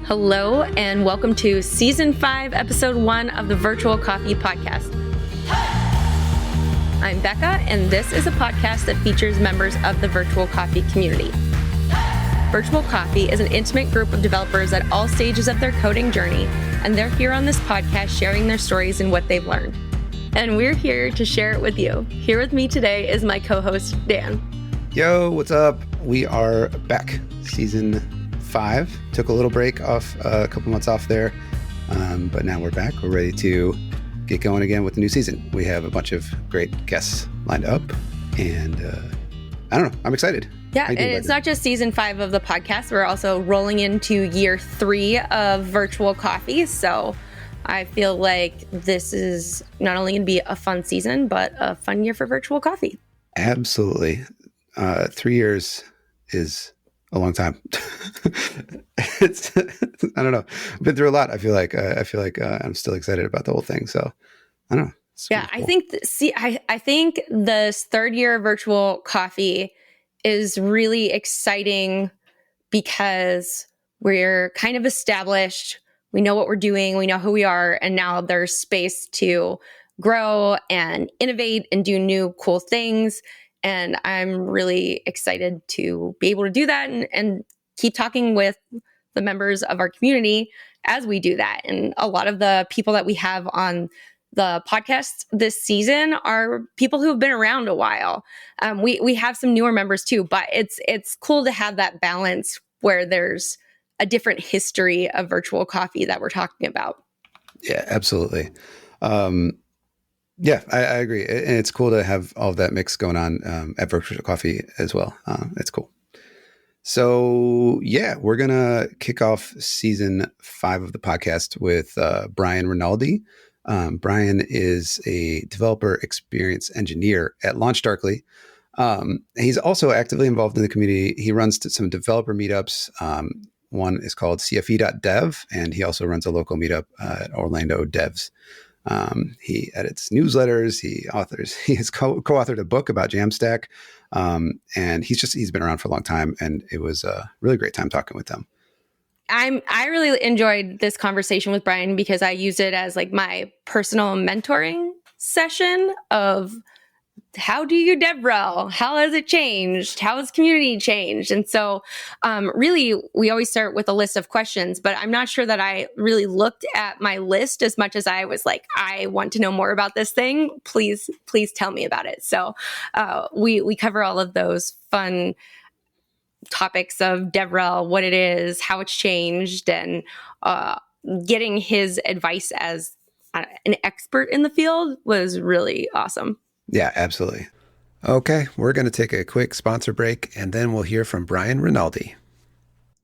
Hello, and welcome to Season 5, Episode 1 of the Virtual Coffee Podcast. I'm Bekah, and this is a podcast that features members of the Virtual Coffee community. Virtual Coffee is an intimate group of developers at all stages of their coding journey, and they're here on this podcast sharing their stories and what they've learned. And we're here to share it with you. Here with me today is my co-host, Dan. Yo, what's up? We are back. Season 5. Took a little break off, a couple months off there, but now we're back. We're ready to get going again with the new season. We have a bunch of great guests lined up, and I don't know. I'm excited. Yeah, and it's not just Season 5 of the podcast. We're also rolling into Year 3 of Virtual Coffee, so I feel like this is not only going to be a fun season, but a fun year for Virtual Coffee. Absolutely. 3 years is a long time. I don't know. I've been through a lot. I feel like I'm still excited about the whole thing. So I don't know. Yeah, cool. I think this third year of Virtual Coffee is really exciting because we're kind of established. We know what we're doing. We know who we are. And now there's space to grow and innovate and do new cool things. And I'm really excited to be able to do that and keep talking with the members of our community as we do that. And a lot of the people that we have on the podcast this season are people who have been around a while. We have some newer members too, but it's cool to have that balance where there's a different history of Virtual Coffee that we're talking about. Yeah, absolutely. Yeah, I agree. And it's cool to have all of that mix going on at Virtual Coffee as well. It's cool. So, yeah, we're going to kick off Season 5 of the podcast with Brian Rinaldi. Brian is a developer experience engineer at LaunchDarkly. He's also actively involved in the community. He runs some developer meetups. One is called CFE.dev, and he also runs a local meetup at Orlando Devs. He edits newsletters. He has co-authored a book about Jamstack. And he's been around for a long time, and it was a really great time talking with him. I really enjoyed this conversation with Brian because I used it as like my personal mentoring session of how do you DevRel? How has it changed? How has community changed? And so really, we always start with a list of questions, but I'm not sure that I really looked at my list as much as I was like, I want to know more about this thing. Please tell me about it. So we cover all of those fun topics of DevRel, what it is, how it's changed, and getting his advice as an expert in the field was really awesome. Yeah, absolutely. Okay, we're going to take a quick sponsor break, and then we'll hear from Brian Rinaldi.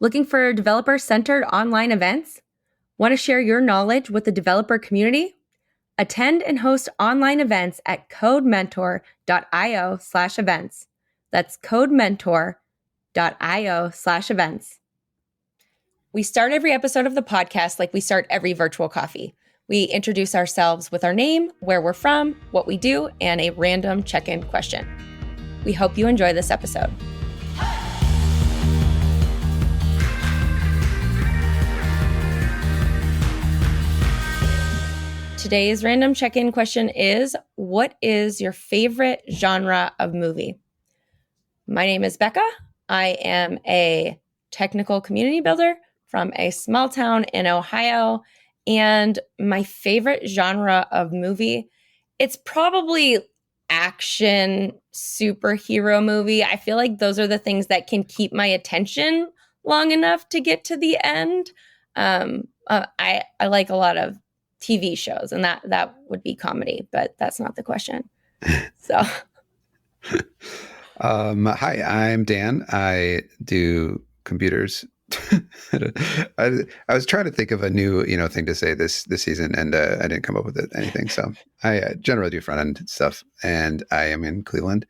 Looking for developer-centered online events? Want to share your knowledge with the developer community? Attend and host online events at codementor.io/events. That's codementor.io/events. We start every episode of the podcast like we start every Virtual Coffee. We introduce ourselves with our name, where we're from, what we do, and a random check-in question. We hope you enjoy this episode. Today's random check-in question is, what is your favorite genre of movie? My name is Bekah. I am a technical community builder from a small town in Ohio. And my favorite genre of movie, it's probably action superhero movie. I feel like those are the things that can keep my attention long enough to get to the end. I like a lot of TV shows, and that would be comedy, but that's not the question. So, hi, I'm Dan. I do computers. I was trying to think of a new, thing to say this season, and I didn't come up with anything. So I generally do front end stuff, and I am in Cleveland.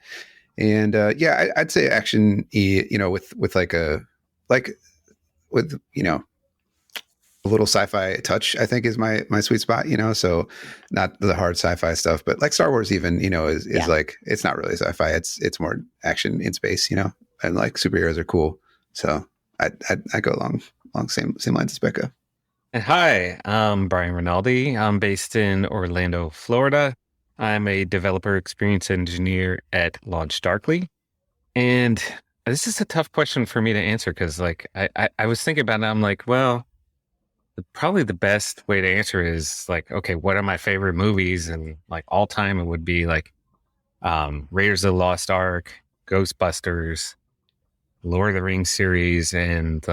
And I'd say action, with a little sci-fi touch, I think is my sweet spot. So not the hard sci-fi stuff, but like Star Wars even, is like, it's not really sci-fi. It's more action in space, and like superheroes are cool. So I go along along same lines as Bekah. Hi, I'm Brian Rinaldi. I'm based in Orlando, Florida. I'm a developer experience engineer at LaunchDarkly. And this is a tough question for me to answer because I was thinking about it. I'm like, well, probably the best way to answer is like, okay, what are my favorite movies? And like all time, it would be like Raiders of the Lost Ark, Ghostbusters, Lord of the Rings series, and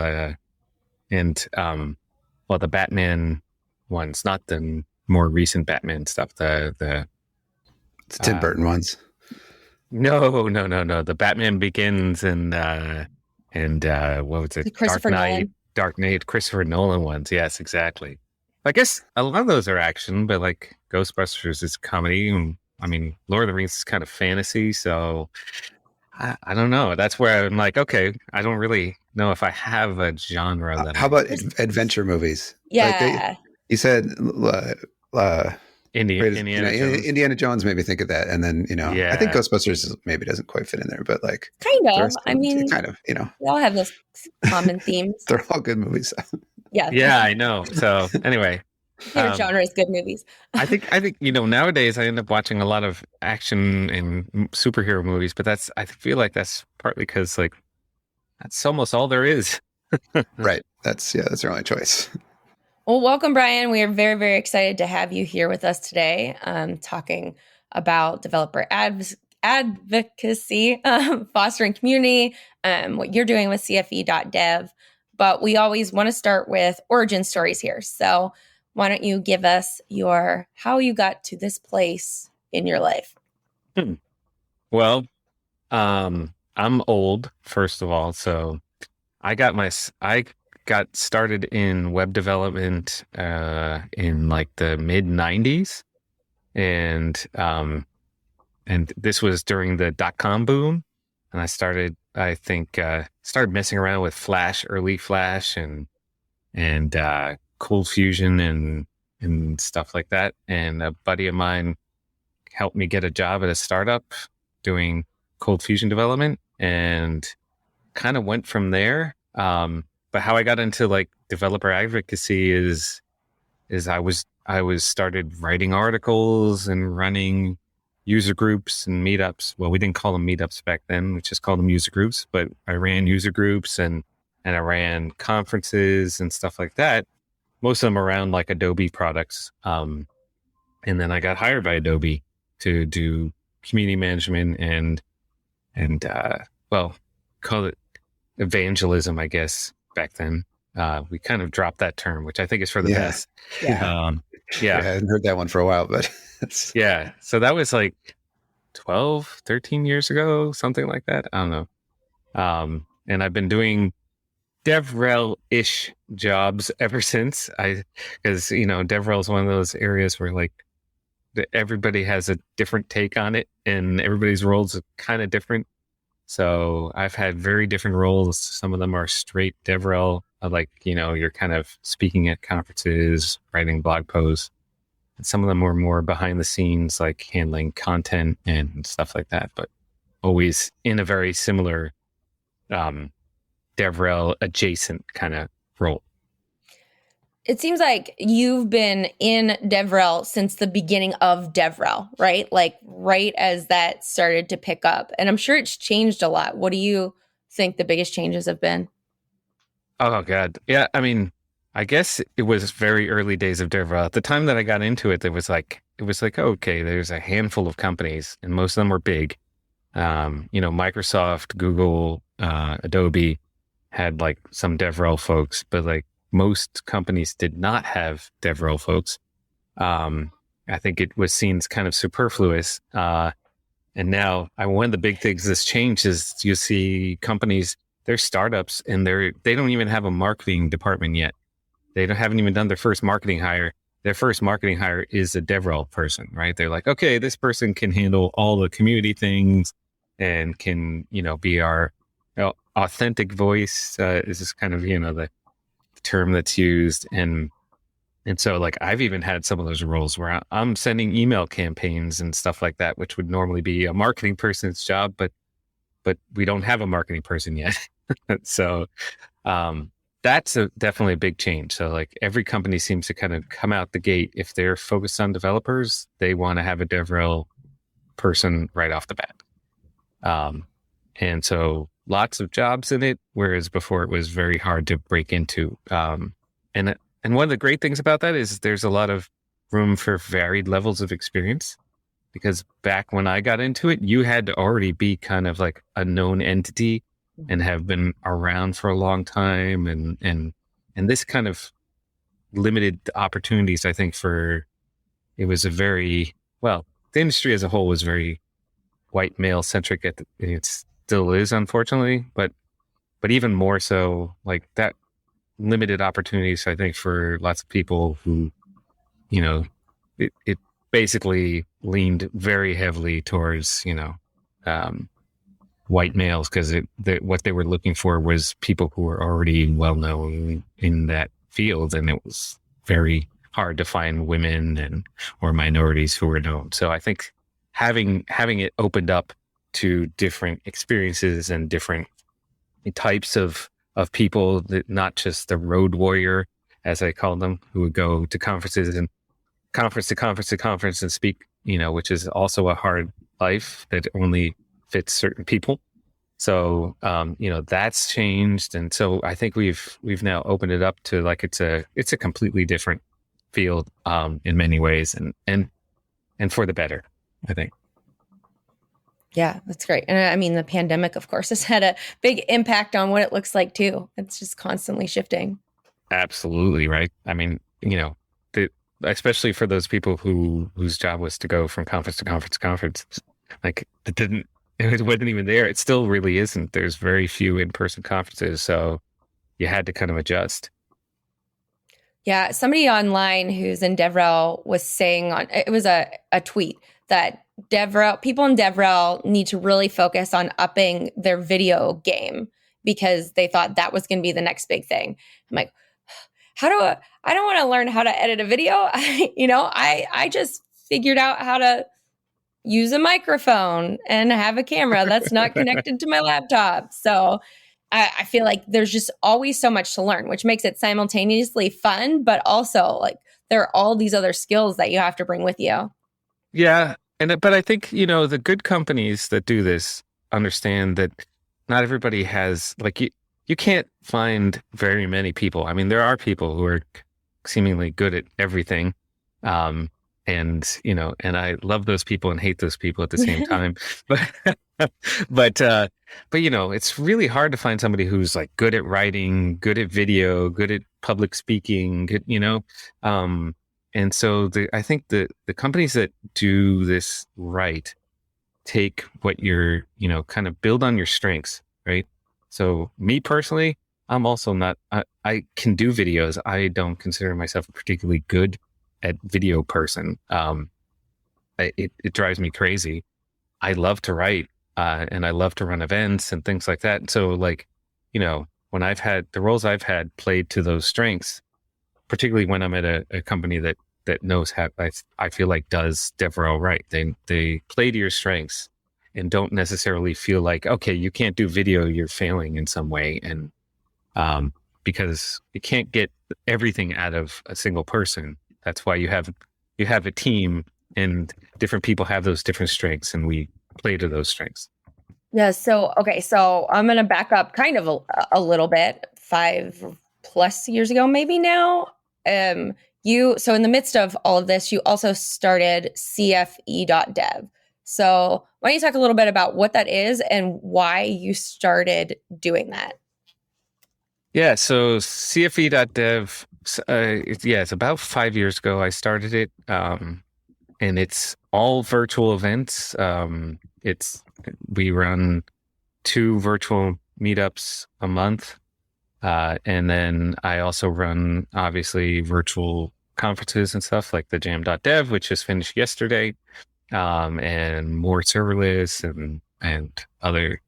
well, the Batman ones, not the more recent Batman stuff. It's Tim Burton ones. No. The Batman Begins and what was it? Dark Knight, Christopher Nolan ones. Yes, exactly. I guess a lot of those are action, but like Ghostbusters is comedy. And I mean, Lord of the Rings is kind of fantasy. So I don't know. That's where I'm like, okay, I don't really know if I have a genre that. How about adventure movies? Yeah. Like you said, Indiana Jones. Jones made me think of that, and then I think Ghostbusters maybe doesn't quite fit in there, but like kind of. I mean, kind of. they all have those common themes. They're all good movies. Yeah, I know. So anyway. Favorite genre is good movies. I think nowadays I end up watching a lot of action and superhero movies, but I feel like that's partly because like that's almost all there is. Right. That's our only choice. Well, welcome, Brian. We are very, very excited to have you here with us today, talking about developer advocacy, fostering community, what you're doing with CFE.dev. But we always want to start with origin stories here. So why don't you give us how you got to this place in your life? Well, I'm old, first of all. So I got started in web development in like the mid 90s. And this was during the .com boom. And I started messing around with Flash, early Flash and Cold Fusion and stuff like that. And a buddy of mine helped me get a job at a startup doing Cold Fusion development and kind of went from there. But how I got into like developer advocacy is I was started writing articles and running user groups and meetups. Well, we didn't call them meetups back then. We just called them user groups, but I ran user groups and I ran conferences and stuff like that. Most of them around like Adobe products. And then I got hired by Adobe to do community management and call it evangelism, I guess, back then. We kind of dropped that term, which I think is for the best. Yeah. I hadn't heard that one for a while, but yeah. So that was like 12, 13 years ago, something like that. I don't know. And I've been doing DevRel-ish jobs ever since. Because DevRel is one of those areas where like everybody has a different take on it, and everybody's roles are kind of different. So I've had very different roles. Some of them are straight DevRel, like you're kind of speaking at conferences, writing blog posts. And some of them were more behind the scenes, like handling content and stuff like that. But always in a very similar DevRel adjacent kind of role. It seems like you've been in DevRel since the beginning of DevRel, right? Like right as that started to pick up. And I'm sure it's changed a lot. What do you think the biggest changes have been? Oh, God. Yeah. I mean, I guess it was very early days of DevRel. At the time that I got into it, it was like, okay, there's a handful of companies and most of them were big. Microsoft, Google, Adobe had like some DevRel folks, but like most companies did not have DevRel folks. I think it was seen as kind of superfluous. And now one of the big things that's changed is you see companies, they're startups and they don't even have a marketing department yet. They haven't even done their first marketing hire. Their first marketing hire is a DevRel person, right? They're like, okay, this person can handle all the community things and can, be our authentic voice. Is this kind of, the term that's used. And so like, I've even had some of those roles where I'm sending email campaigns and stuff like that, which would normally be a marketing person's job, but we don't have a marketing person yet. So, that's definitely a big change. So like every company seems to kind of come out the gate. If they're focused on developers, they want to have a DevRel person right off the bat. And so lots of jobs in it, whereas before it was very hard to break into. And one of the great things about that is there's a lot of room for varied levels of experience, because back when I got into it, you had to already be kind of like a known entity and have been around for a long time. And this kind of limited the opportunities, I think, it was a very, well, the industry as a whole was very white male centric. It still is, unfortunately, but even more so, like that limited opportunities, I think, for lots of people who, it basically leaned very heavily towards, white males, because what they were looking for was people who were already well known in that field, and it was very hard to find women or minorities who were known. So I think having it opened up to different experiences and different types of people, that not just the road warrior, as I call them, who would go to conferences and conference to conference to conference and speak, which is also a hard life that only fits certain people. So, that's changed. And so I think we've now opened it up to like, it's a completely different field, in many ways, and for the better, I think. Yeah, that's great. And I mean, the pandemic, of course, has had a big impact on what it looks like too. It's just constantly shifting. Absolutely. Right. I mean, especially for those people whose job was to go from conference to conference to conference, like it wasn't even there. It still really isn't. There's very few in-person conferences. So you had to kind of adjust. Yeah. Somebody online who's in DevRel was saying it was a tweet that people in DevRel need to really focus on upping their video game, because they thought that was going to be the next big thing. I'm like, I don't want to learn how to edit a video. I just figured out how to use a microphone and have a camera that's not connected to my laptop. So I feel like there's just always so much to learn, which makes it simultaneously fun, but also like there are all these other skills that you have to bring with you. Yeah. But I think, the good companies that do this understand that not everybody has, like, you can't find very many people. I mean, there are people who are seemingly good at everything. And I love those people and hate those people at the same time. But it's really hard to find somebody who's like good at writing, good at video, good at public speaking, and so I think the companies that do this right take what you're, kind of build on your strengths, right? So me personally, I'm also not, I can do videos. I don't consider myself a particularly good at video person. It drives me crazy. I love to write, and I love to run events and things like that. And so like, when I've had the roles I've had played to those strengths, particularly when I'm at a company that knows how, I feel like does DevRel right. They play to your strengths and don't necessarily feel like, okay, you can't do video, you're failing in some way. And because you can't get everything out of a single person. That's why you have a team, and different people have those different strengths, and we play to those strengths. Yeah. So I'm going to back up kind of a little bit, 5+ years ago, maybe now. So in the midst of all of this, you also started CFE.dev. So why don't you talk a little bit about what that is and why you started doing that? Yeah. So CFE.dev, it's about 5 years ago I started it. And it's all virtual events. We run 2 virtual meetups a month. And then I also run, obviously, virtual conferences and stuff like the Jam.dev, which just finished yesterday, and more serverless and other.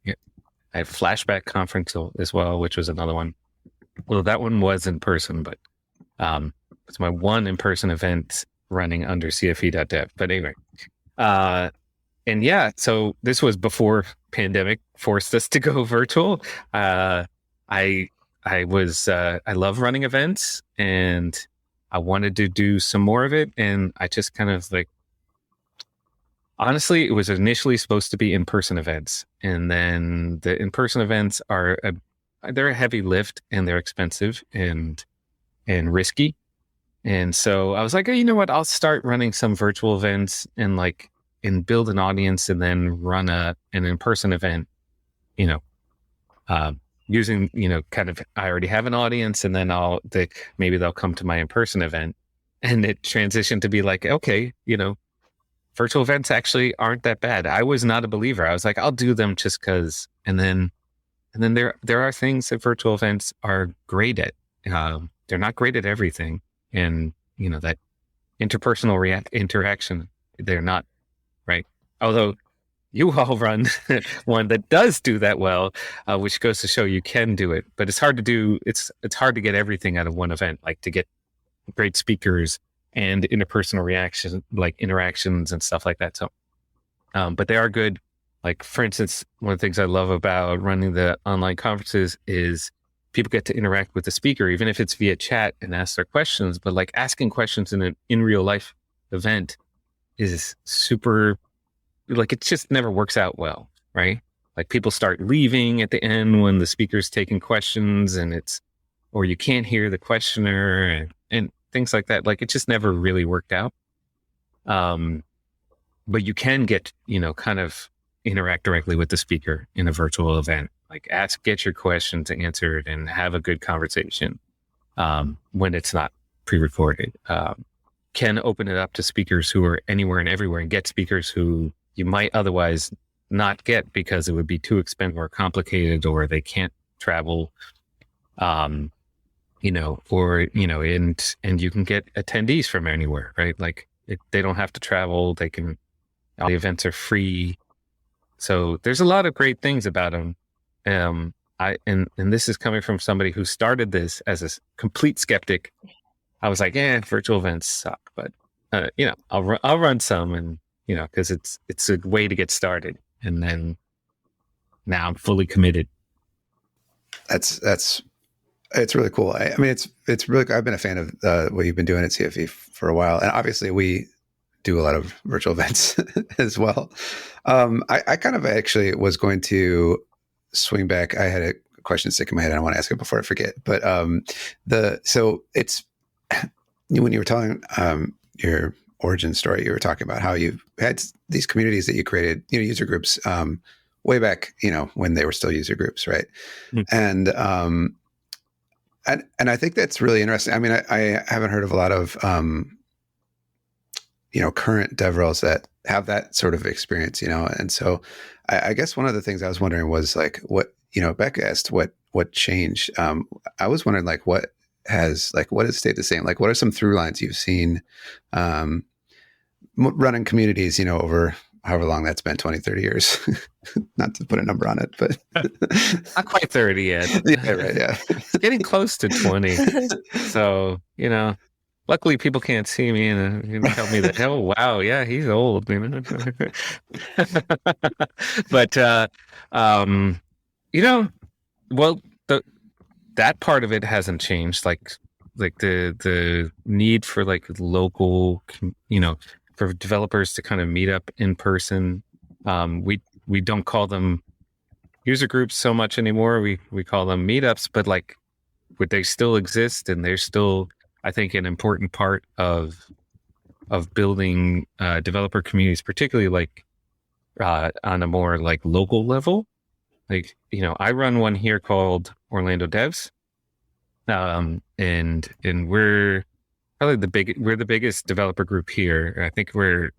I have Flashback conference as well, which was another one. Well, that one was in person, but it's my one in-person event running under CFE.dev. But anyway, and yeah, so this was before pandemic forced us to go virtual. I I love running events, and I wanted to do some more of it. And I just kind of like, honestly, it was initially supposed to be in-person events. And then the in-person events they're a heavy lift, and they're expensive and risky. And so I was like, oh, you know what? I'll start running some virtual events and build an audience, and then run an in-person event, using, kind of, I already have an audience, and then maybe they'll come to my in-person event. And it transitioned to be like, okay, virtual events actually aren't that bad. I was not a believer. I was like, I'll do them just because. And then there are things that virtual events are great at. They're not great at everything. And, that interpersonal interaction, they're not, right? Although you all run one that does do that well, which goes to show you can do it. But it's hard to do. It's hard to get everything out of one event, like to get great speakers and interpersonal interactions and stuff like that. So, but they are good. Like, for instance, one of the things I love about running the online conferences is people get to interact with the speaker, even if it's via chat, and ask their questions. But like, asking questions in an in real life event is super, like, it just never works out well, right? Like, people start leaving at the end when the speaker's taking questions, or you can't hear the questioner, and things like that. Like, it just never really worked out. But you can get, kind of interact directly with the speaker in a virtual event. Like, get your questions answered and have a good conversation when it's not pre-recorded. Can open it up to speakers who are anywhere and everywhere, and get speakers who you might otherwise not get because it would be too expensive or complicated, or they can't travel, and you can get attendees from anywhere, right? Like, they don't have to travel. All the events are free. So there's a lot of great things about them. And this is coming from somebody who started this as a complete skeptic. I was like, virtual events suck, but I'll run some, and because it's a way to get started. And then now I'm fully committed. It's really cool. I mean, it's really. I've been a fan of what you've been doing at CFE for a while, and obviously we do a lot of virtual events as well. I kind of actually was going to swing back. I had a question stuck in my head. I want to ask it before I forget. But so it's when you were telling your origin story, you were talking about how you had these communities that you created, user groups, way back, when they were still user groups, right? Mm-hmm. And I think that's really interesting. I mean, I haven't heard of a lot of current DevRels that have that sort of experience, and so I guess one of the things I was wondering was like, what, Bekah asked what changed. I was wondering, like, what has stayed the same? Like, what are some through lines you've seen running communities, over however long that's been, 20, 30 years, not to put a number on it, but not quite 30 yet. Yeah, right. Yeah. It's getting close to 20. So, luckily people can't see me and tell me that, oh, wow, yeah, he's old. But, well, that part of it hasn't changed. Like the need for like local, for developers to kind of meet up in person. We don't call them user groups so much anymore. We call them meetups, but they still exist, and they're still, I think, an important part of building developer communities, particularly on a more local level. I run one here called Orlando Devs, and we're probably we're the biggest developer group here. I think we're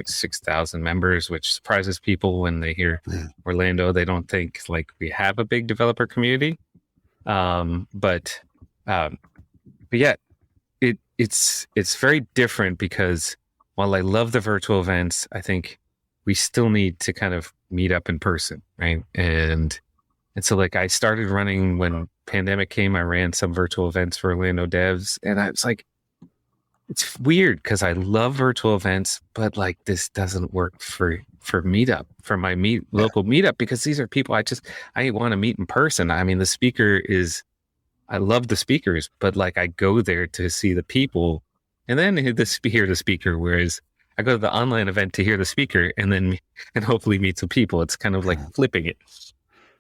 6,000 members, which surprises people when they hear Orlando. They don't think we have a big developer community, but yeah, it's very different, because while I love the virtual events, I think we still need to kind of meet up in person, right? And so I started running when pandemic came. I ran some virtual events for Orlando Devs, and I was like, it's weird because I love virtual events, but this doesn't work for meetup, for my local meetup, because these are people I want to meet in person. I mean, the speaker is I love the speakers, but like I go there to see the people and then hear the speaker. Whereas I go to the online event to hear the speaker and hopefully meet some people. It's kind of like flipping it.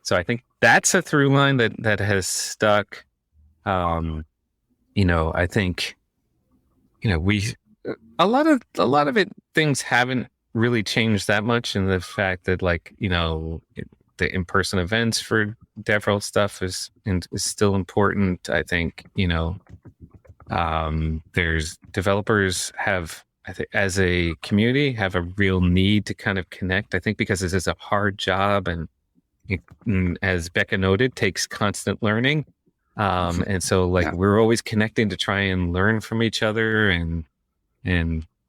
So I think that's a through line that has stuck. I think, a lot of things haven't really changed that much in the fact that the in-person events for DevRel stuff is still important. I think, there's developers have, I think as a community, have a real need to kind of connect. I think because this is a hard job and as Bekah noted, takes constant learning. And so we're always connecting to try and learn from each other and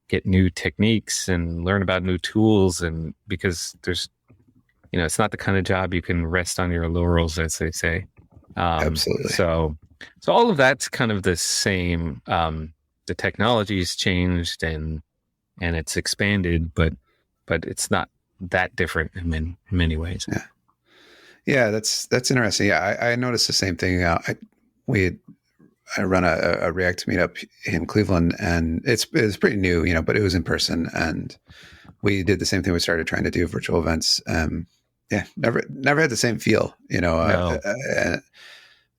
get new techniques and learn about new tools. And because there's, it's not the kind of job you can rest on your laurels, as they say. Absolutely. So all of that's kind of the same. The technology's changed and it's expanded, but it's not that different in many ways. Yeah. Yeah, that's interesting. Yeah, I noticed the same thing. I run a React meetup in Cleveland, and it's pretty new, but it was in person, and we did the same thing. We started trying to do virtual events. Yeah, never had the same feel. No.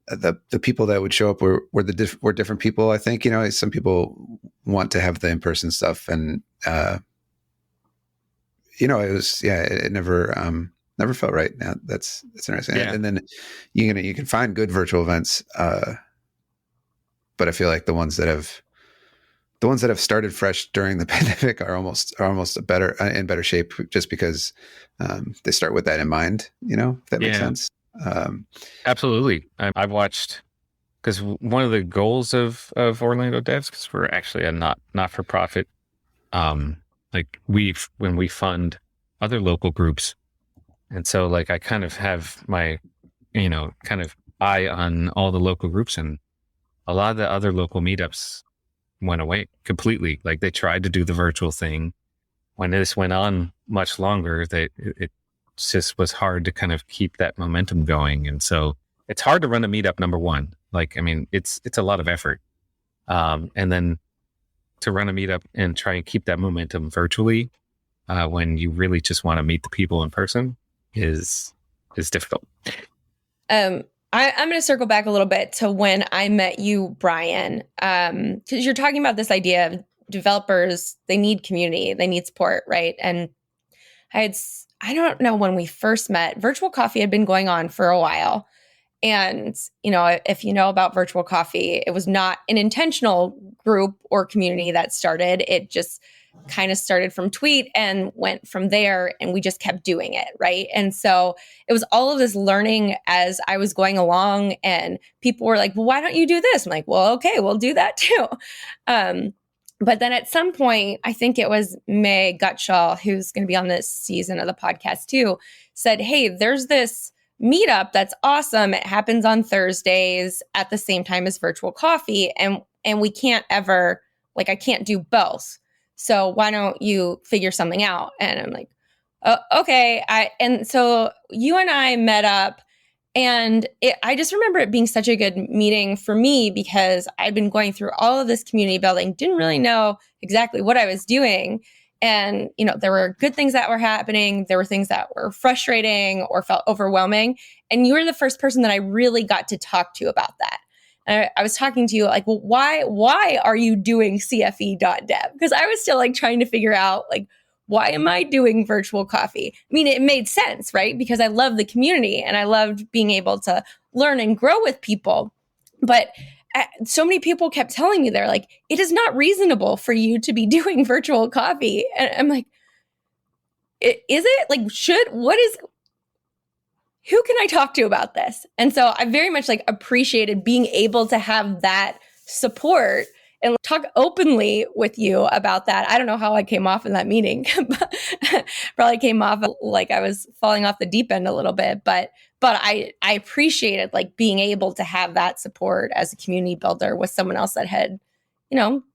The people that would show up were different people. I think some people want to have the in person stuff, and it was it never felt right. Now that's interesting. Yeah. And then you can find good virtual events, but I feel like the ones that have started fresh during the pandemic are almost in better shape, just because they start with that in mind. If that makes sense. Absolutely. I've watched, because one of the goals of Orlando Devs, because we're actually a not for profit, when we fund other local groups. And so I kind of have my, kind of eye on all the local groups, and a lot of the other local meetups went away completely. They tried to do the virtual thing. When this went on much longer, it just was hard to kind of keep that momentum going. And so it's hard to run a meetup, number one. It's a lot of effort. And then to run a meetup and try and keep that momentum virtually, when you really just want to meet the people in person, is difficult. I'm going to circle back a little bit to when I met you, Brian, because you're talking about this idea of developers, they need community, they need support, right? And I don't know when we first met. Virtual Coffee had been going on for a while. And, if you know about Virtual Coffee, it was not an intentional group or community that started. It just kind of started from tweet and went from there, and we just kept doing it, right? And so it was all of this learning as I was going along, and people were like, well, why don't you do this? I'm like, well, okay, we'll do that too. But then at some point, I think it was May Gutschall, who's going to be on this season of the podcast too, said, hey, there's this meetup that's awesome. It happens on Thursdays at the same time as Virtual Coffee, and we can't ever, I can't do both. So why don't you figure something out? And I'm like, oh, okay. And so you and I met up, and I just remember it being such a good meeting for me, because I'd been going through all of this community building, didn't really know exactly what I was doing. And, there were good things that were happening. There were things that were frustrating or felt overwhelming. And you were the first person that I really got to talk to about that. And I was talking to you well, why are you doing CFE.dev? Because I was still trying to figure out why am I doing Virtual Coffee? I mean, it made sense, right? Because I love the community and I loved being able to learn and grow with people. But so many people kept telling me, they're like, it is not reasonable for you to be doing Virtual Coffee. And I'm like, is it? Who can I talk to about this? And so I very much appreciated being able to have that support and talk openly with you about that. I don't know how I came off in that meeting. Probably came off like I was falling off the deep end a little bit, but I appreciated being able to have that support as a community builder with someone else that had,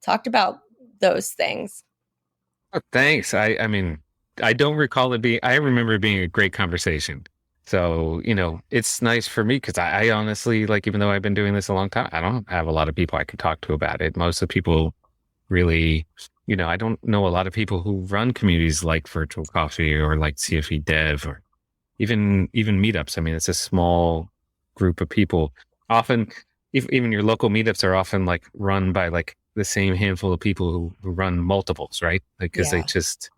talked about those things. Oh, thanks. I mean, I don't recall it being, I remember it being a great conversation. So, it's nice for me because I honestly, like, even though I've been doing this a long time, I don't have a lot of people I can talk to about it. Most of the people really, I don't know a lot of people who run communities like Virtual Coffee or like CFE.dev or even meetups. I mean, it's a small group of people. Often, even your local meetups are often like run by like the same handful of people who run multiples, right? Like, because they just,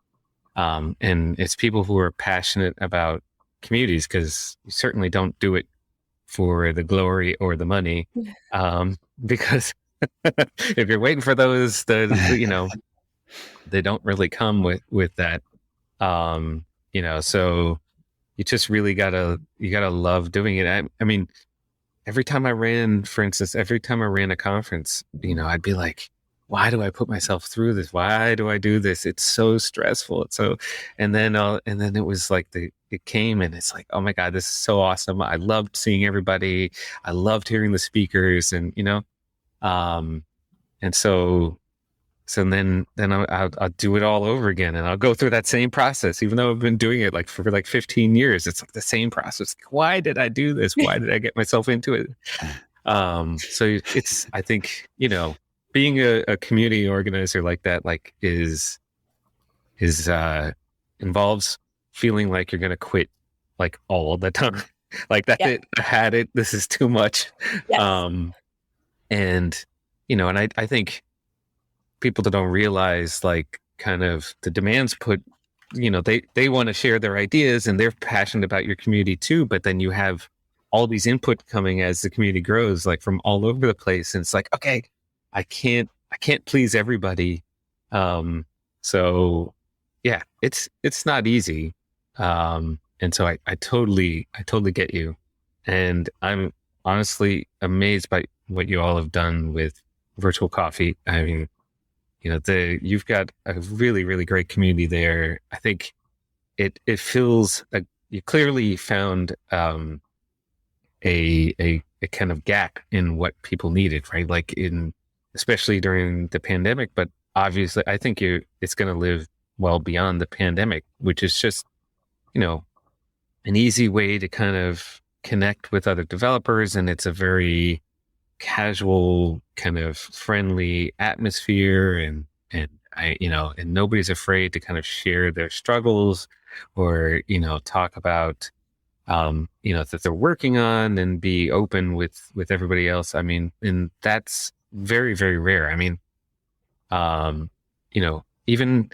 and it's people who are passionate about communities, because you certainly don't do it for the glory or the money, because if you're waiting for those, they don't really come with that. So you just really gotta love doing it. I mean, every time I ran a conference, I'd be like, why do I put myself through this? Why do I do this? It's so stressful. And then it was like it came and it's like, oh my God, this is so awesome. I loved seeing everybody. I loved hearing the speakers and, and so then I'll do it all over again, and I'll go through that same process, even though I've been doing it like for like 15 years. It's like the same process. Why did I do this? Why did I get myself into it? So it's, I think, being a community organizer like that, like is involves feeling like you're going to quit like all the time. Like that's it. I had it. This is too much. Yes. And, and I think people that don't realize like kind of the demands put, they want to share their ideas and they're passionate about your community too. But then you have all these input coming as the community grows, like from all over the place. And it's like, okay, I can't please everybody. So yeah, it's not easy. And so I totally get you. And I'm honestly amazed by what you all have done with Virtual Coffee. I mean, you've got a really, really great community there. I think it feels like you clearly found a kind of gap in what people needed, right? Like especially during the pandemic, but obviously I think it's going to live well beyond the pandemic, which is just, an easy way to kind of connect with other developers. And it's a very casual kind of friendly atmosphere, and and nobody's afraid to kind of share their struggles or, talk about, that they're working on and be open with everybody else. I mean, and that's very, very rare. I mean, even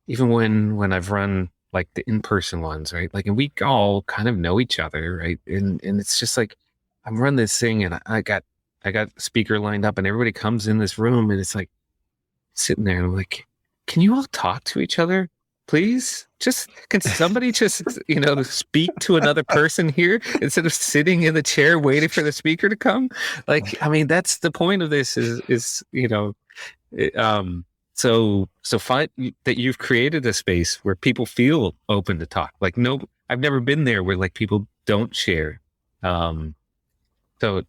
when I've run like the in-person ones, right? Like, and we all kind of know each other, right? And it's just like, I'm running this thing and I got a speaker lined up and everybody comes in this room and it's like sitting there and I'm like, can you all talk to each other? Please, can somebody just, speak to another person here instead of sitting in the chair waiting for the speaker to come? Like, I mean, that's the point of this is so find that you've created a space where people feel open to talk. Like, no, I've never been there where like people don't share. So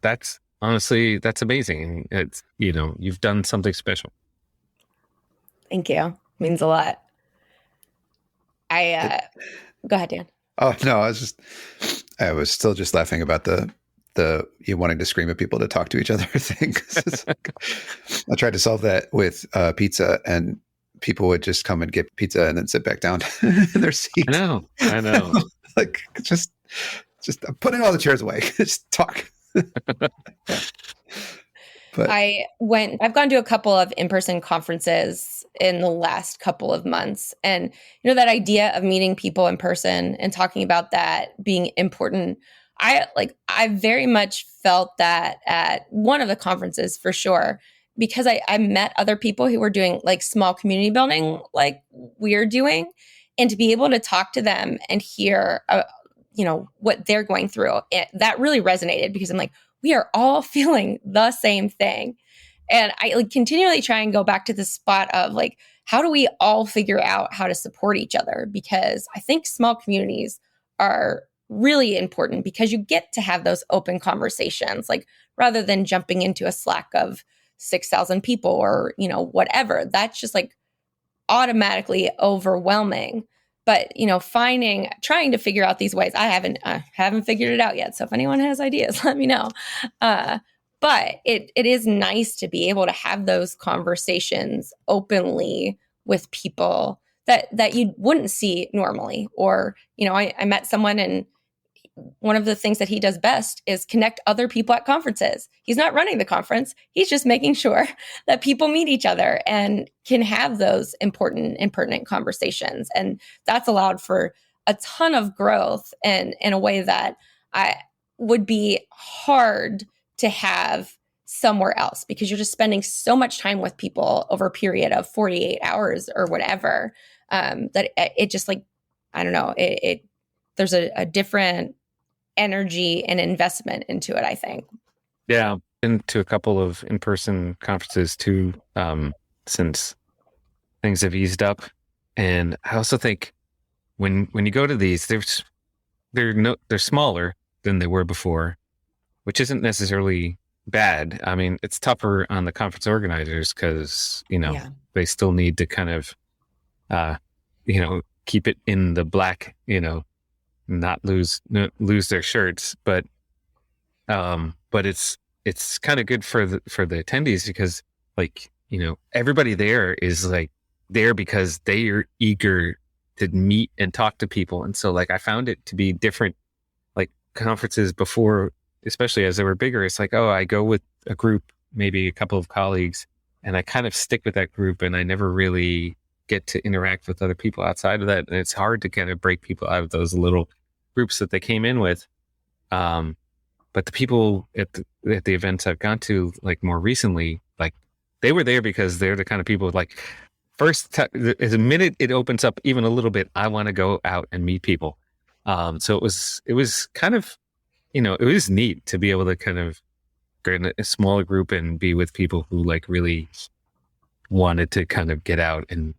that's honestly, that's amazing. It's, you've done something special. Thank you. It means a lot. Go ahead, Dan. Oh no, I was still just laughing about the you wanting to scream at people to talk to each other thing. I tried to solve that with pizza, and people would just come and get pizza and then sit back down in their seat. I know. Like, just I'm putting all the chairs away. Just talk. But I've gone to a couple of in-person conferences in the last couple of months. And, that idea of meeting people in person and talking about that being important, I very much felt that at one of the conferences for sure, because I met other people who were doing like small community building like we're doing, and to be able to talk to them and hear, what they're going through, that really resonated, because I'm like, we are all feeling the same thing. And I like continually try and go back to the spot of like, how do we all figure out how to support each other? Because I think small communities are really important, because you get to have those open conversations, like rather than jumping into a Slack of 6,000 people or, whatever. That's just like automatically overwhelming. But, trying to figure out these ways. I haven't figured it out yet. So if anyone has ideas, let me know. But it is nice to be able to have those conversations openly with people that you wouldn't see normally. Or, I met someone, and one of the things that he does best is connect other people at conferences. He's not running the conference. He's just making sure that people meet each other and can have those important and pertinent conversations. And that's allowed for a ton of growth, and in a way that I would be hard to have somewhere else, because you're just spending so much time with people over a period of 48 hours or whatever, that it just, like, I don't know, there's a different energy and investment into it, I think. Yeah. Been to a couple of in-person conferences too, since things have eased up. And I also think when you go to these, they're smaller than they were before, which isn't necessarily bad. I mean, it's tougher on the conference organizers because, they still need to kind of, keep it in the black, not lose their shirts, but it's kind of good for the attendees, because, like, everybody there is like there because they are eager to meet and talk to people. And so, like, I found it to be different, like conferences before, especially as they were bigger. It's like, oh, I go with a group, maybe a couple of colleagues, and I kind of stick with that group, and I never really get to interact with other people outside of that. And it's hard to kind of break people out of those little groups that they came in with. But the people at the events I've gone to, like, more recently, like, they were there because they're the kind of people, like, the minute it opens up even a little bit, I want to go out and meet people. So it was kind of, it was neat to be able to kind of get in a smaller group and be with people who, like, really wanted to kind of get out and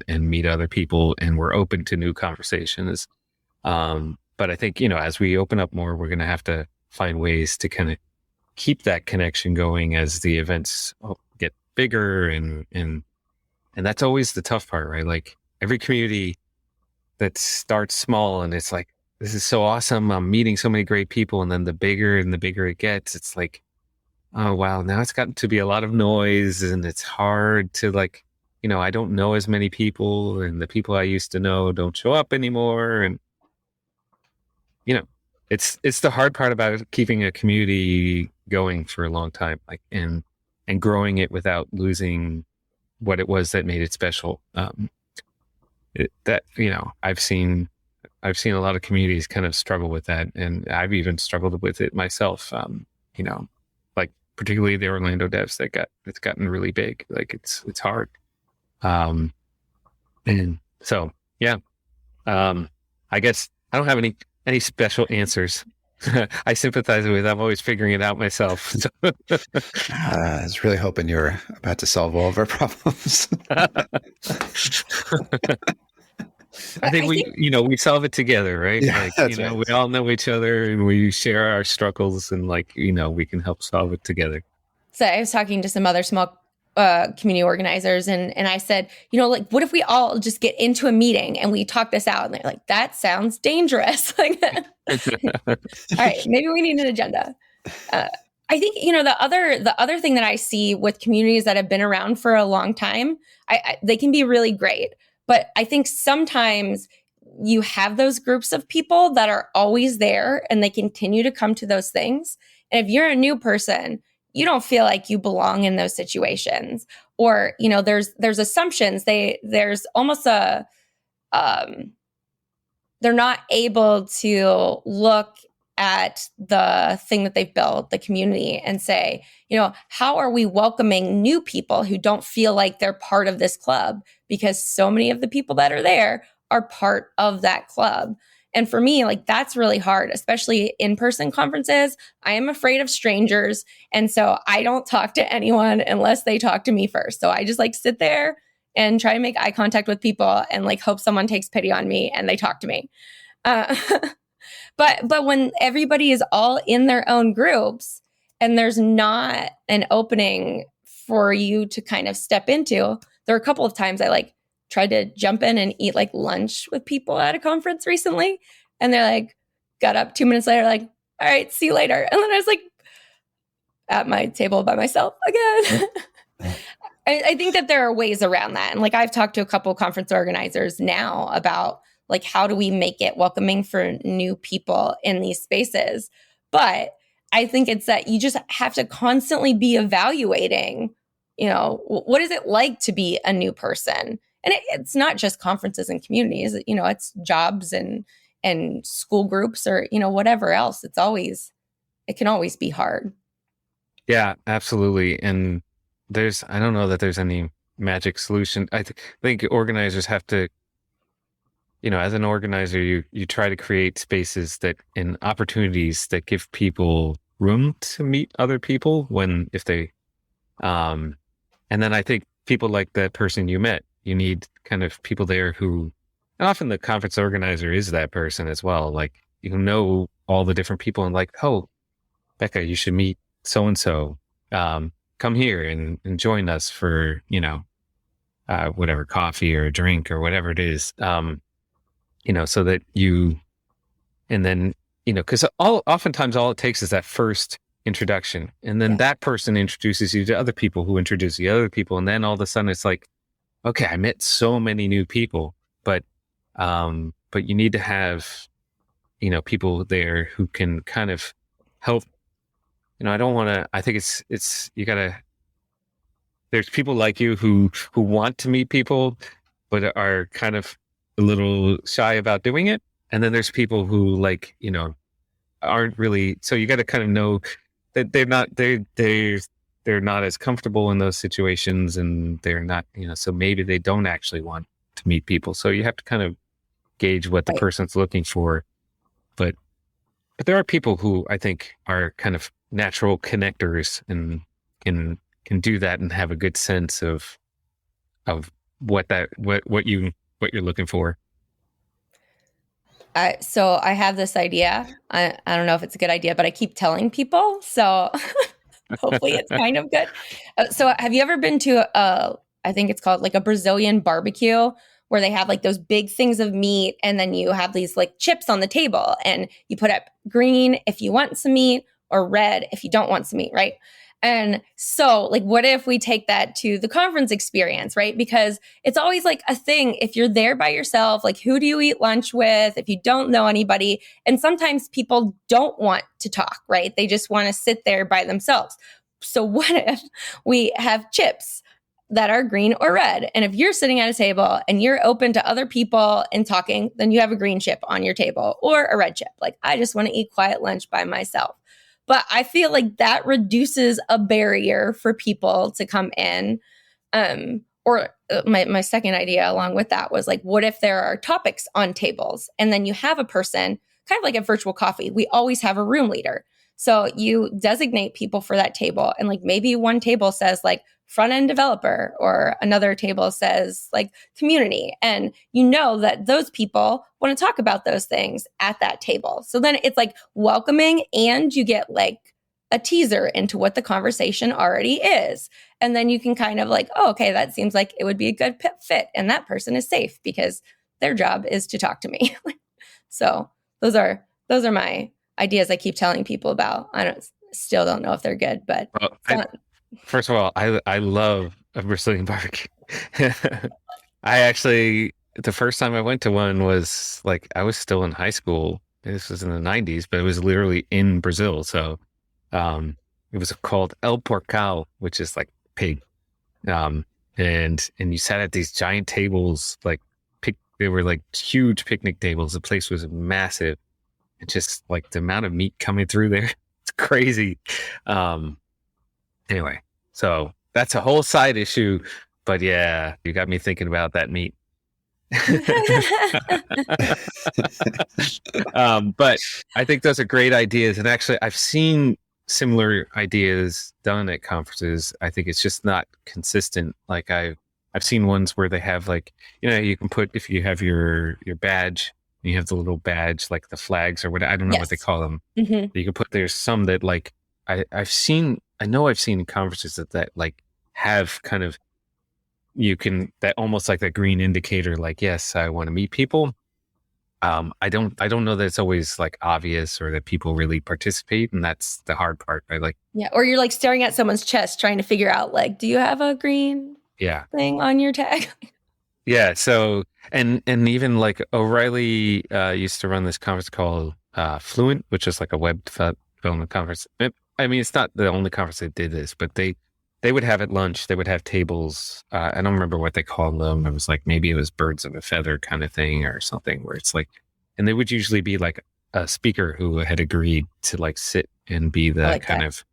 meet other people and were open to new conversations. But I think, as we open up more, we're going to have to find ways to kind of keep that connection going as the events get bigger. And that's always the tough part, right? Like, every community that starts small and it's like, this is so awesome, I'm meeting so many great people. And then the bigger and the bigger it gets, it's like, oh, wow, now it's gotten to be a lot of noise, and it's hard to, like, I don't know as many people, and the people I used to know don't show up anymore. And, it's the hard part about keeping a community going for a long time, like, and growing it without losing what it was that made it special. I've seen a lot of communities kind of struggle with that, and I've even struggled with it myself. Like, particularly the Orlando Devs it's gotten really big. Like, it's hard. And so, yeah. I guess I don't have any special answers. I sympathize with. I'm always figuring it out myself. I was really hoping you were about to solve all of our problems. I think we solve it together, right? Yeah, like, that's right. We all know each other, and we share our struggles, and, like, we can help solve it together. So I was talking to some other small community organizers, and I said, like, what if we all just get into a meeting and we talk this out? And they're like, that sounds dangerous. Like, all right, maybe we need an agenda. I think, the other thing that I see with communities that have been around for a long time, they can be really great. But I think sometimes you have those groups of people that are always there, and they continue to come to those things. And if you're a new person, you don't feel like you belong in those situations, or, there's assumptions. There's almost they're not able to look at the thing that they've built, the community, and say, how are we welcoming new people who don't feel like they're part of this club? Because so many of the people that are there are part of that club. And for me, like, that's really hard, especially in-person conferences. I am afraid of strangers. And so I don't talk to anyone unless they talk to me first. So I just, like, sit there and try to make eye contact with people and, like, hope someone takes pity on me and they talk to me. But when everybody is all in their own groups and there's not an opening for you to kind of step into, there are a couple of times I, like, tried to jump in and eat like lunch with people at a conference recently. And they're like, got up 2 minutes later, like, all right, see you later. And then I was like at my table by myself again. I think that there are ways around that. And like I've talked to a couple of conference organizers now about like how do we make it welcoming for new people in these spaces. But I think it's that you just have to constantly be evaluating, what is it like to be a new person? And it's not just conferences and communities, it's jobs and school groups or, whatever else. It can always be hard. Yeah, absolutely. And I don't know that there's any magic solution. I think organizers have to, as an organizer, you try to create spaces and opportunities that give people room to meet other people and then I think people like that person you met, you need kind of people there and often the conference organizer is that person as well. Like, know all the different people and like, oh, Bekah, you should meet so-and-so. Come here and join us for, whatever, coffee or a drink or whatever it is. So that and then, because oftentimes all it takes is that first introduction. And then that person introduces you to other people who introduce you to other people. And then all of a sudden it's like, okay, I met so many new people, but you need to have, people there who can kind of help. I think there's people like you who want to meet people, but are kind of a little shy about doing it. And then there's people who aren't really, so you got to kind of know that they're not as comfortable in those situations and they're not, so maybe they don't actually want to meet people. So you have to kind of gauge what the person's looking for. But there are people who I think are kind of natural connectors and can do that and have a good sense of what you're looking for. So I have this idea. I don't know if it's a good idea, but I keep telling people. So hopefully it's kind of good. So have you ever been to I think it's called like a Brazilian barbecue where they have like those big things of meat and then you have these like chips on the table and you put up green if you want some meat or red if you don't want some meat, right? And so like, what if we take that to the conference experience, right? Because it's always like a thing. If you're there by yourself, like who do you eat lunch with if you don't know anybody? And sometimes people don't want to talk, right? They just want to sit there by themselves. So what if we have chips that are green or red? And if you're sitting at a table and you're open to other people and talking, then you have a green chip on your table or a red chip. Like, I just want to eat quiet lunch by myself. But I feel like that reduces a barrier for people to come in. Or my second idea along with that was like, what if there are topics on tables and then you have a person, kind of like a virtual coffee, we always have a room leader. So you designate people for that table. And like maybe one table says like front end developer or another table says like community. And you know that those people want to talk about those things at that table. So then it's like welcoming and you get like a teaser into what the conversation already is. And then you can kind of like, oh, okay, that seems like it would be a good fit. And that person is safe because their job is to talk to me. So those are my ideas I keep telling people about. Still don't know if they're good, but first of all, I love a Brazilian barbecue. The first time I went to one was like, I was still in high school. This was in the 90s, but it was literally in Brazil. So it was called El Porcal, which is like pig. And you sat at these giant tables, they were like huge picnic tables. The place was massive. It's just like the amount of meat coming through there. It's crazy. Anyway, so that's a whole side issue, but yeah, you got me thinking about that meat. But I think those are great ideas. And actually I've seen similar ideas done at conferences. I think it's just not consistent. Like I've seen ones where they have like, you can put, if you have your badge, you have the little badge, like the flags or what, I don't know what they call them. Mm-hmm. You can put, there's some that like, I've seen in conferences that like have kind of you can, that almost like that green indicator, like, yes, I want to meet people. I don't know that it's always like obvious or that people really participate. And that's the hard part, right? Like, Yeah. Or you're like staring at someone's chest trying to figure out, like, do you have a green thing on your tag? Yeah. So, and even like O'Reilly used to run this conference called Fluent, which is like a web development conference. I mean, it's not the only conference that did this, but they would have at lunch, they would have tables. I don't remember what they called them. It was like, maybe it was birds of a feather kind of thing or something, where it's like, and they would usually be like a speaker who had agreed to like sit and be the kind of,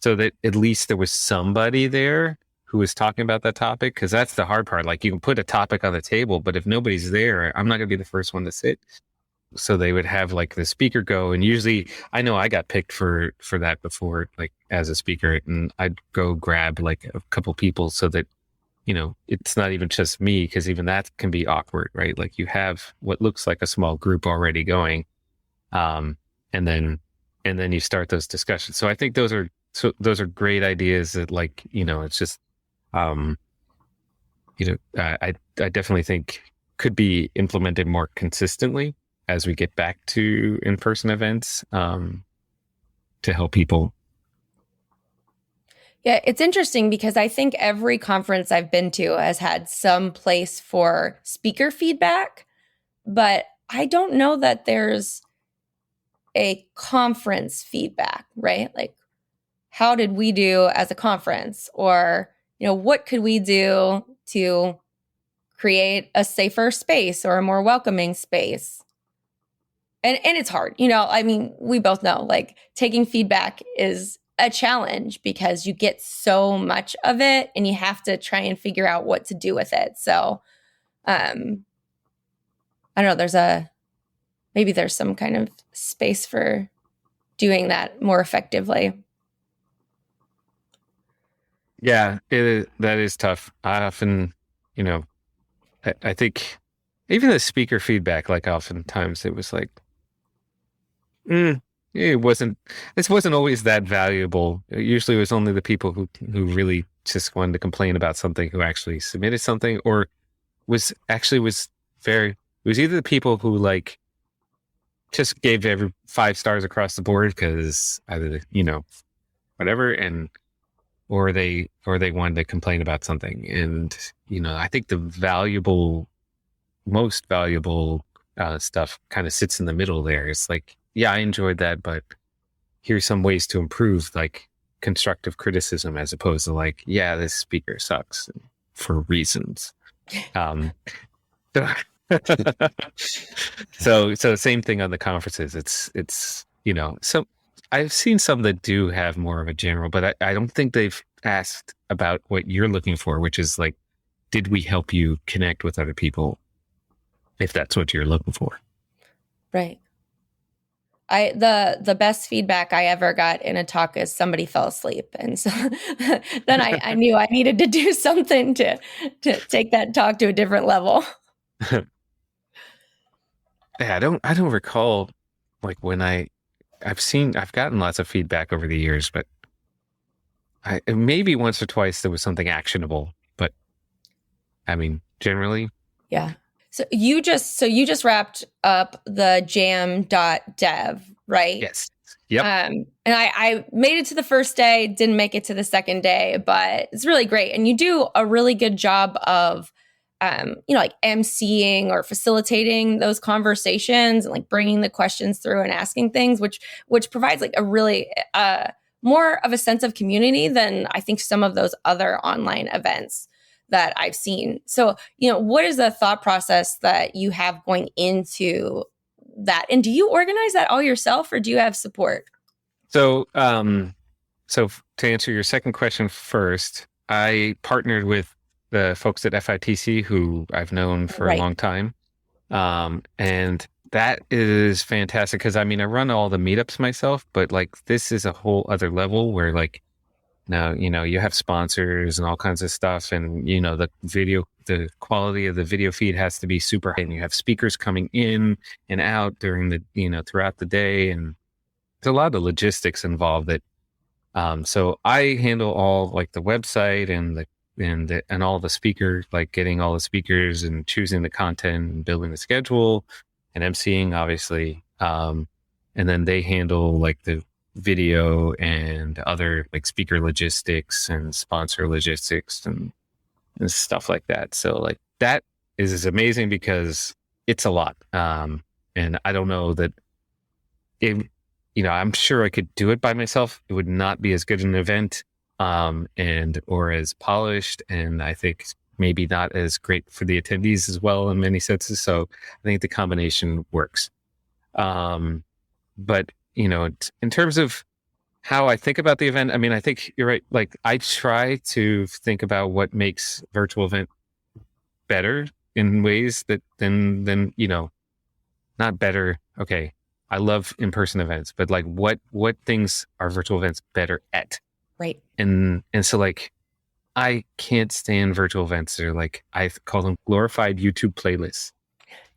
so that at least there was somebody there who was talking about that topic. Cause that's the hard part. Like, you can put a topic on the table, but if nobody's there, I'm not gonna be the first one to sit. So they would have like the speaker go, and usually I know I got picked for that before, like as a speaker, and I'd go grab like a couple people so that, you know, it's not even just me, because even that can be awkward, right? Like, you have what looks like a small group already going, and then you start those discussions. So I think those are great ideas that, like, you know, it's just, you know, I definitely think could be implemented more consistently as we get back to in-person events, to help people. Yeah, it's interesting because I think every conference I've been to has had some place for speaker feedback, but I don't know that there's a conference feedback, right? Like, how did we do as a conference? Or, you know, what could we do to create a safer space or a more welcoming space? And it's hard, you know, I mean, we both know, like, taking feedback is a challenge because you get so much of it and you have to try and figure out what to do with it. So, I don't know, maybe there's some kind of space for doing that more effectively. Yeah, that is tough. I often, you know, I think even the speaker feedback, like, oftentimes it was like, this wasn't always that valuable. Usually it was only the people who really just wanted to complain about something who actually submitted something, or it was either the people who like just gave every 5 stars across the board because either, you know, whatever, or they wanted to complain about something. And, you know, I think the most valuable stuff kind of sits in the middle there. It's like, yeah, I enjoyed that, but here's some ways to improve, like constructive criticism, as opposed to like, yeah, this speaker sucks for reasons. So same thing on the conferences. It's, you know, so I've seen some that do have more of a general, but I don't think they've asked about what you're looking for, which is like, did we help you connect with other people, if that's what you're looking for? Right. The best feedback I ever got in a talk is somebody fell asleep. And so then I knew I needed to do something to take that talk to a different level. Yeah, I don't recall, like, when I've gotten lots of feedback over the years, but maybe once or twice there was something actionable, but I mean, generally. Yeah. So you just wrapped up the jam.dev, right? Yes. Yep. And I made it to the first day, didn't make it to the second day, but it's really great. And you do a really good job of, you know, like emceeing or facilitating those conversations and like bringing the questions through and asking things, which provides like a really, more of a sense of community than I think some of those other online events that I've seen. So, you know, what is the thought process that you have going into that? And do you organize that all yourself, or do you have support? So, so to answer your second question first, I partnered with the folks at FITC who I've known for a long time. And that is fantastic because, I mean, I run all the meetups myself, but like, this is a whole other level where, like, now, you know, you have sponsors and all kinds of stuff, and, you know, the quality of the video feed has to be super high, and you have speakers coming in and out during the, you know, throughout the day, and there's a lot of logistics involved that, so I handle all like the website and and all the speakers, like getting all the speakers and choosing the content and building the schedule and emceeing, obviously. And then they handle like the video and other like speaker logistics and sponsor logistics and stuff like that. So like that is amazing because it's a lot. And I don't know that I'm sure I could do it by myself. It would not be as good an event, or as polished. And I think maybe not as great for the attendees as well in many senses. So I think the combination works. But in terms of how I think about the event, I mean, I think you're right. Like I try to think about what makes virtual event better in ways that then not better. Okay. I love in-person events, but like what things are virtual events better at? Right. And so like, I can't stand virtual events. They're like, I call them glorified YouTube playlists.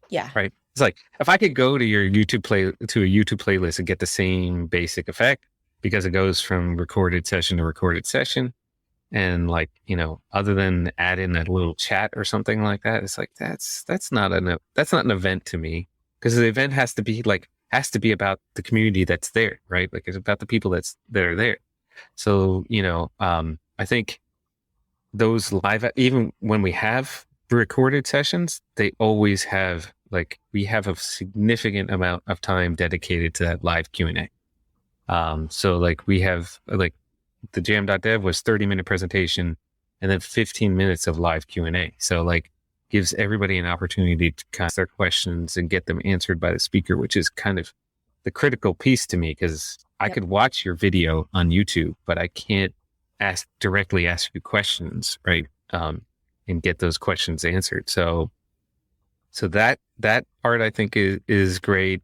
Yeah. Right. It's like, if I could go to your YouTube playlist and get the same basic effect because it goes from recorded session to recorded session. And like, other than add in a little chat or something like that, it's like, that's not an event to me, because the event has to be about the community that's there, right? Like it's about the people that are there. So, I think those live, even when we have recorded sessions, they always have we have a significant amount of time dedicated to that live Q&A. So like we have the Jam.dev was 30-minute presentation and then 15 minutes of live Q&A. So like gives everybody an opportunity to cast their questions and get them answered by the speaker, which is kind of the critical piece to me, because I could watch your video on YouTube, but I can't directly ask you questions, right? And get those questions answered. So that part I think is great.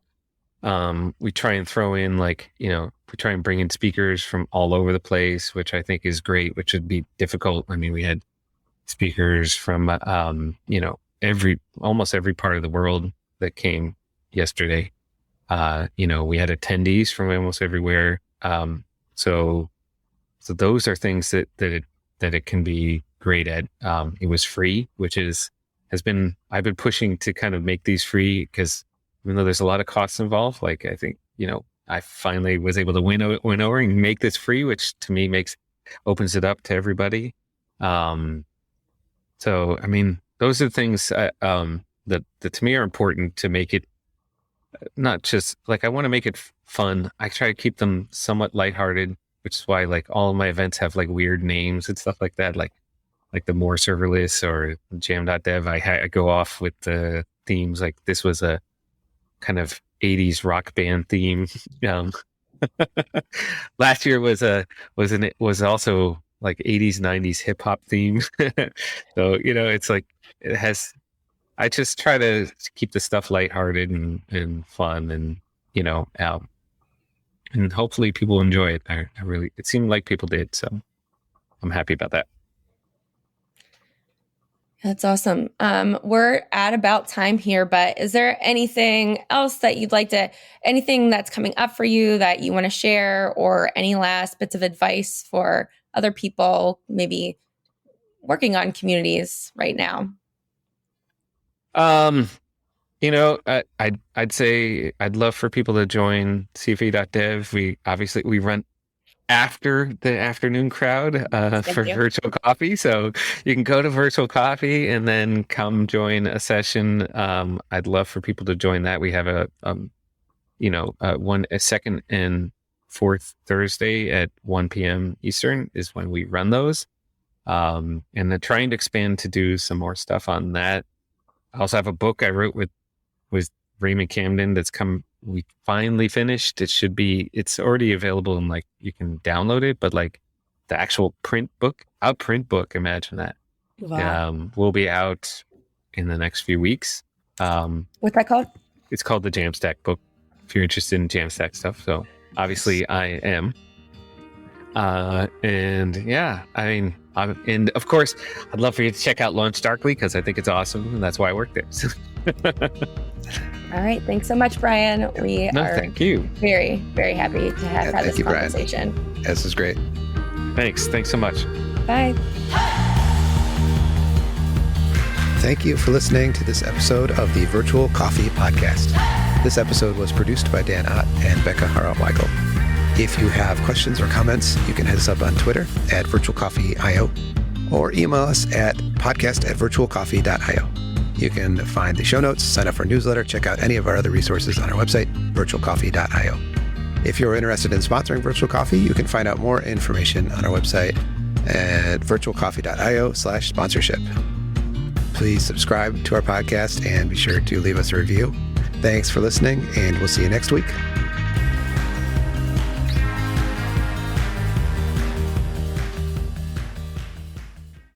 We try and throw in we try and bring in speakers from all over the place, which I think is great, which would be difficult. I mean, we had speakers from, almost every part of the world that came yesterday. We had attendees from almost everywhere. So those are things that it can be great at. It was free, which I've been pushing to kind of make these free, because even though there's a lot of costs involved, like I think, I finally was able to win over and make this free, which to me opens it up to everybody. So, I mean, those are things that to me are important to make it not just I want to make it fun. I try to keep them somewhat lighthearted, which is why all of my events have weird names and stuff like that. Like the More Serverless or Jam.dev, I go off with the themes. Like this was a kind of 80s rock band theme. Last year was also 80s, 90s hip hop theme. So, it's it has, I just try to keep the stuff lighthearted and fun and, and hopefully people enjoy it. It seemed like people did. So I'm happy about that. That's awesome. We're at about time here, but is there anything else that anything that's coming up for you that you want to share, or any last bits of advice for other people maybe working on communities right now? I'd say I'd love for people to join CFE.dev. We run after the afternoon crowd for virtual coffee. So you can go to virtual coffee and then come join a session. I'd love for people to join that. We have a second and fourth Thursday at 1 p.m. Eastern is when we run those. And then trying to expand to do some more stuff on that. I also have a book I wrote with Raymond Camden we finally finished. It's already available and you can download it, but the actual print book, imagine that. Wow. Will be out in the next few weeks. What's that called? It's called the Jamstack Book, if you're interested in Jamstack stuff. So obviously I am. And yeah, I mean, and of course, I'd love for you to check out LaunchDarkly, because I think it's awesome, and that's why I work there. All right. Thanks so much, Brian. Thank you. Very, very happy to have had this conversation. Brian. This is great. Thanks so much. Bye. thank you for listening to this episode of the Virtual Coffee Podcast. This episode was produced by Dan Ott and Bekah Harald-Weigel. If you have questions or comments, you can hit us up on Twitter at virtualcoffee.io or email us at podcast@virtualcoffee.io. You can find the show notes, sign up for our newsletter, check out any of our other resources on our website, virtualcoffee.io. If you're interested in sponsoring Virtual Coffee, you can find out more information on our website at virtualcoffee.io/sponsorship. Please subscribe to our podcast and be sure to leave us a review. Thanks for listening, and we'll see you next week.